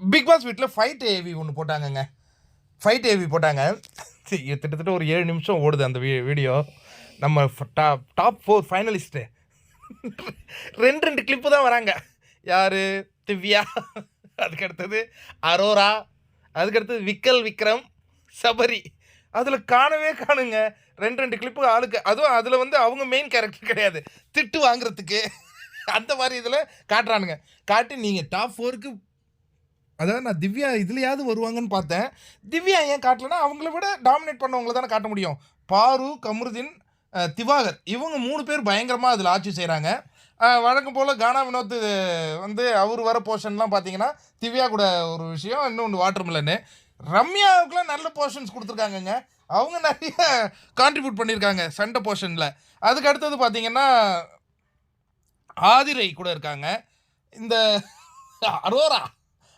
Big pass வீட்டில் fight AV ஒன்று போட்டாங்கங்க. Fight AV போட்டாங்க. கிட்டத்தட்ட ஒரு 7 நிமிஷம் ஓடுது அந்த வீடியோ. நம்ம டாப் 4 ஃபைனலிஸ்ட்டு 2 கிளிப்பு தான் வராங்க. யார்? திவ்யா, அதுக்கடுத்தது அரோரா, அதுக்கடுத்தது விக்ரம், சபரி. அதில் காணவே காணுங்க. 2 கிளிப்பு ஆளுக்கு. அதுவும் அதில் வந்து அவங்க மெயின் கேரக்டர் கிடையாது, திட்டு வாங்குறதுக்கு. அந்த மாதிரி இதில் காட்டுறானுங்க. காட்டி நீங்கள் டாப் 4க்கு, அதாவது நான் திவ்யா இதுலையாவது வருவாங்கன்னு பார்த்தேன். திவ்யா ஏன் காட்டலன்னா அவங்கள விட டாமினேட் பண்ணவங்கள தானே காட்ட முடியும். பாரு, கமருதீன், திவாகர், இவங்க 3 பேர் பயங்கரமாக அதில் ஆட்சி செய்கிறாங்க. வழக்கம் போல் கானா வினோத் வந்து அவர் வர போர்ஷன்லாம் பார்த்தீங்கன்னா திவ்யா கூட ஒரு விஷயம், இன்னொன்று வாட்டர்மெலன்னு. ரம்யாவுக்குலாம் நல்ல போர்ஷன்ஸ் கொடுத்துருக்காங்கங்க. அவங்க நிறைய கான்ட்ரிபியூட் பண்ணியிருக்காங்க சண்டை போர்ஷனில். அதுக்கு அடுத்தது பார்த்தீங்கன்னா ஆதிரை கூட இருக்காங்க. இந்த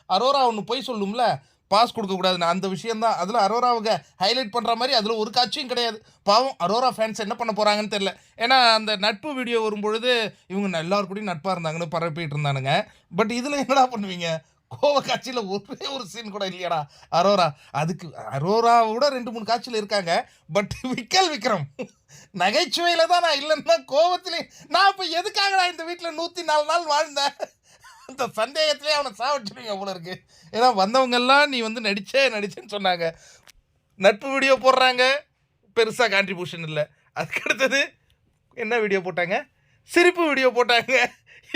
அரோரா ஒன்று போய் சொல்லும்ல, பாஸ் கொடுக்கக்கூடாதுன்னு, அந்த விஷயந்தான். அதில் அரோராவுக்கு ஹைலைட் பண்ணுற மாதிரி அதில் ஒரு காட்சியும் கிடையாது. பாவம் அரோரா ஃபேன்ஸ் என்ன பண்ண போகிறாங்கன்னு தெரில. ஏன்னா அந்த நட்பு வீடியோ வரும்பொழுது இவங்க எல்லாருக்கூடையும் நட்பாக இருந்தாங்கன்னு பரப்பிட்டு இருந்தானுங்க. பட் இதில் என்னடா பண்ணுவீங்க? கோவ காட்சியில் ஒரே ஒரு சீன் கூட இல்லையாடா அரோரா. அதுக்கு அரோராவோட 2-3 காட்சியில் இருக்காங்க. பட் விக்ரம் நகைச்சுவையில் தான் நான் இல்லைன்னா கோவத்திலே. நான் இப்போ எதுக்காகடா இந்த வீட்டில் 104 நாள் வாழ்ந்தேன்? அந்த சந்தேகத்திலே அவனை சாவடிச்சுடுவீங்க போல இருக்கு. ஏன்னா வந்தவங்கெல்லாம் நீ வந்து நடிச்சேன்னு சொன்னாங்க. நட்பு வீடியோ போடுறாங்க, பெருசாக கான்ட்ரிபியூஷன் இல்லை. அதுக்கடுத்தது என்ன வீடியோ போட்டாங்க? சிரிப்பு வீடியோ போட்டாங்க,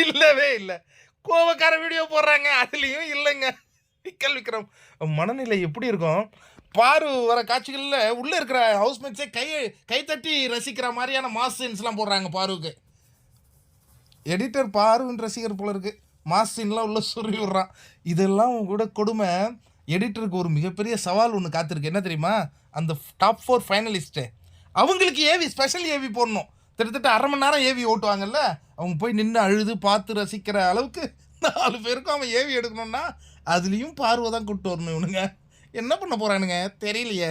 இல்லவே இல்லை. கோவக்கார வீடியோ போடுறாங்க, அதுலேயும் இல்லைங்க. விக்ரம் மனநிலை எப்படி இருக்கும்? பாரு வர காட்சிகளில் உள்ளே இருக்கிற ஹவுஸ்மேட்ஸே கைத்தட்டி ரசிக்கிற மாதிரியான மாஸ் சீன்ஸ்லாம் போடுறாங்க பாருவுக்கு. எடிட்டர் பாருவின் ரசிகர் போல இருக்குது. மாஸ் சீன்லாம் உள்ள சுருவி விட்றான். இதெல்லாம் கூட கொடுமை. எடிட்டருக்கு ஒரு மிகப்பெரிய சவால் ஒன்று காத்திருக்கு. என்ன தெரியுமா? அந்த டாப் 4 ஃபைனலிஸ்ட்டு அவங்களுக்கு ஸ்பெஷல் ஏவி போடணும். கிட்டத்தட்ட 1/2 மணி நேரம் ஏவி ஓட்டுவாங்கல்ல, அவங்க போய் நின்று அழுது பார்த்து ரசிக்கிற அளவுக்கு 4 பேருக்கும் அவன் ஏவி எடுக்கணும்னா அதுலேயும் பார்வை தான் கூப்பிட்டு வரணும். இவனுங்க என்ன பண்ண போகிறானுங்க தெரியலையே.